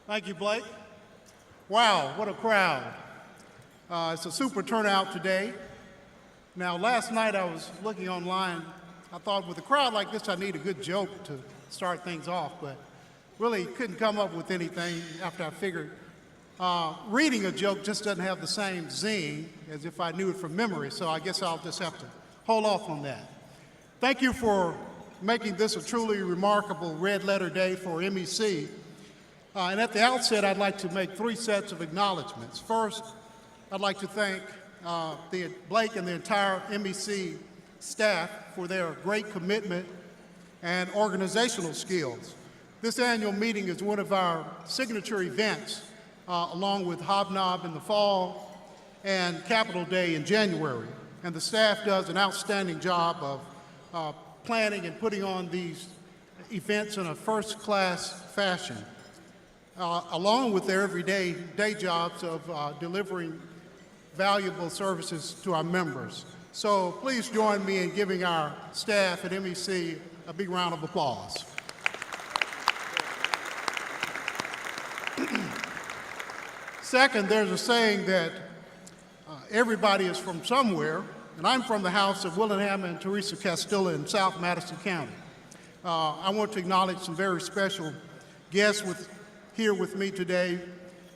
Thank you, Blake. Wow, what a crowd. It's a super turnout today. Now, last night I was looking online. I thought with a crowd like this, I need a good joke to start things off, but really couldn't come up with anything after I figured reading a joke just doesn't have the same zing as if I knew it from memory, so I guess I'll just have to hold off on that. Thank you for making this a truly remarkable red letter day for MEC. And at the outset, I'd like to make three sets of acknowledgments. First, I'd like to thank Blake and the entire MEC staff for their great commitment and organizational skills. This annual meeting is one of our signature events, along with Hobnob in the fall and Capitol Day in January. And the staff does an outstanding job of planning and putting on these events in a first-class fashion, along with their everyday day jobs of delivering valuable services to our members. So please join me in giving our staff at MEC a big round of applause. Second, there's a saying that everybody is from somewhere, and I'm from the house of Willingham and Teresa Castilla in South Madison County. I want to acknowledge some very special guests here with me today.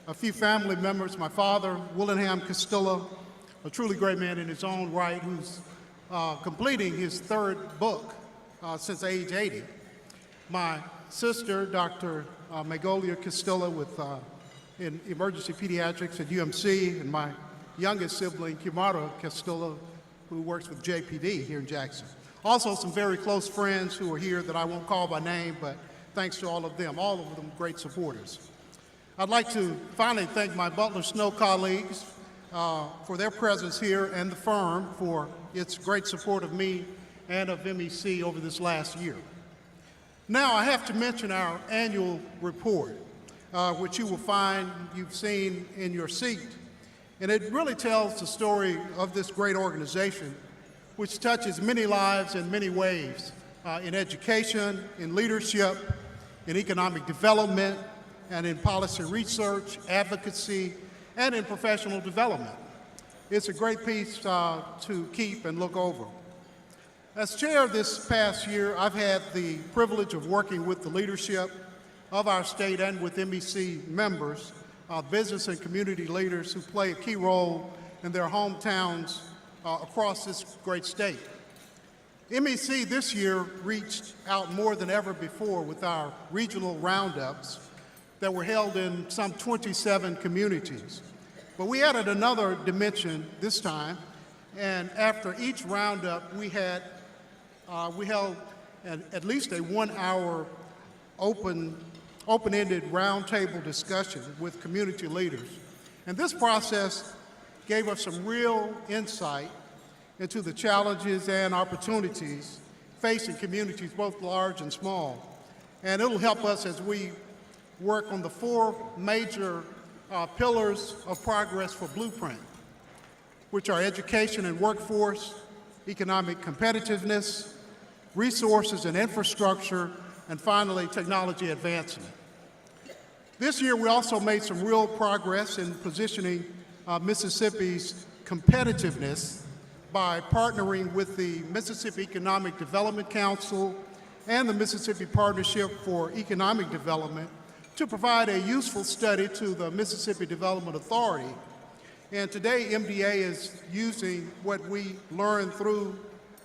A few family members, my father, Willingham Castilla, a truly great man in his own right, who's completing his third book since age 80. My sister, Dr. Magolia Castilla, in emergency pediatrics at UMC, and my youngest sibling, Kimara Castilla, who works with JPD here in Jackson. Also, some very close friends who are here that I won't call by name, but thanks to all of them great supporters. I'd like to finally thank my Butler Snow colleagues for their presence here and the firm for its great support of me and of MEC over this last year. Now, I have to mention our annual report, which you've seen in your seat. And it really tells the story of this great organization, which touches many lives in many ways, in education, in leadership, in economic development, and in policy research, advocacy, and in professional development. It's a great piece to keep and look over. As chair this past year, I've had the privilege of working with the leadership of our state and with MEC members, business and community leaders who play a key role in their hometowns across this great state. MEC this year reached out more than ever before with our regional roundups that were held in some 27 communities. But we added another dimension this time, and after each roundup, we held at least a 1-hour open-ended roundtable discussion with community leaders. And this process gave us some real insight into the challenges and opportunities facing communities both large and small. And it'll help us as we work on the 4 major pillars of progress for Blueprint, which are education and workforce, economic competitiveness, resources and infrastructure, and finally, technology advancement. This year, we also made some real progress in positioning Mississippi's competitiveness by partnering with the Mississippi Economic Development Council and the Mississippi Partnership for Economic Development to provide a useful study to the Mississippi Development Authority. And today, MDA is using what we learned through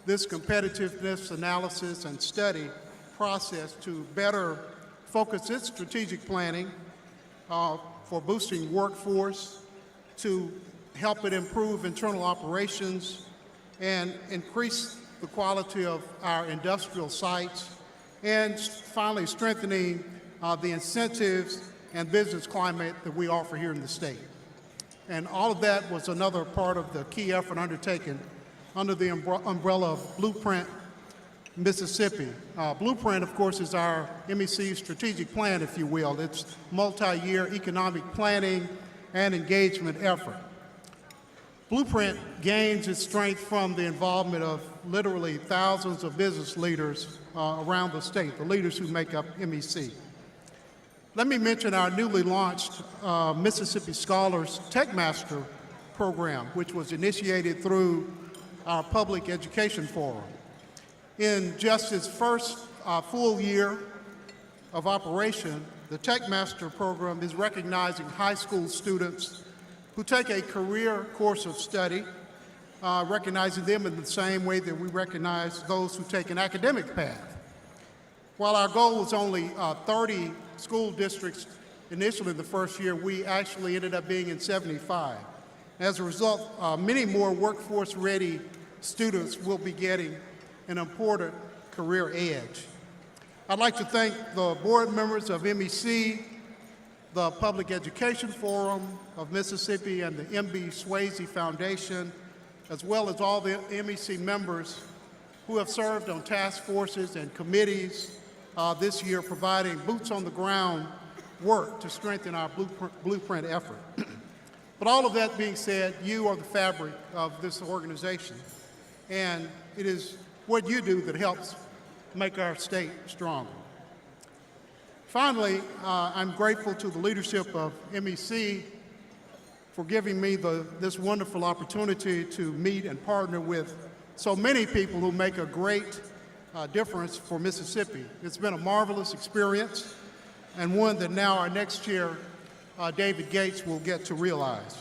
this competitiveness analysis and study process to better focus its strategic planning for boosting workforce, to help it improve internal operations and increase the quality of our industrial sites, and finally strengthening the incentives and business climate that we offer here in the state. And all of that was another part of the key effort undertaken under the umbrella of Blueprint Mississippi. Blueprint, of course, is our MEC strategic plan, if you will. It's multi-year economic planning and engagement effort. Blueprint gains its strength from the involvement of literally thousands of business leaders around the state, the leaders who make up MEC. Let me mention our newly launched Mississippi Scholars Techmaster program, which was initiated through our Public Education Forum. In just its first full year of operation, the Techmaster program is recognizing high school students who take a career course of study, recognizing them in the same way that we recognize those who take an academic path. While our goal was only 30 school districts initially in the first year, we actually ended up being in 75. As a result, many more workforce-ready students will be getting an important career edge. I'd like to thank the board members of MEC, the Public Education Forum of Mississippi, and the M.B. Swayze Foundation, as well as all the MEC members who have served on task forces and committees this year, providing boots-on-the-ground work to strengthen our blueprint effort. But all of that being said, you are the fabric of this organization, and it is what you do that helps make our state stronger. Finally, I'm grateful to the leadership of MEC for giving me this wonderful opportunity to meet and partner with so many people who make a great difference for Mississippi. It's been a marvelous experience and one that now our next chair, David Gates, will get to realize.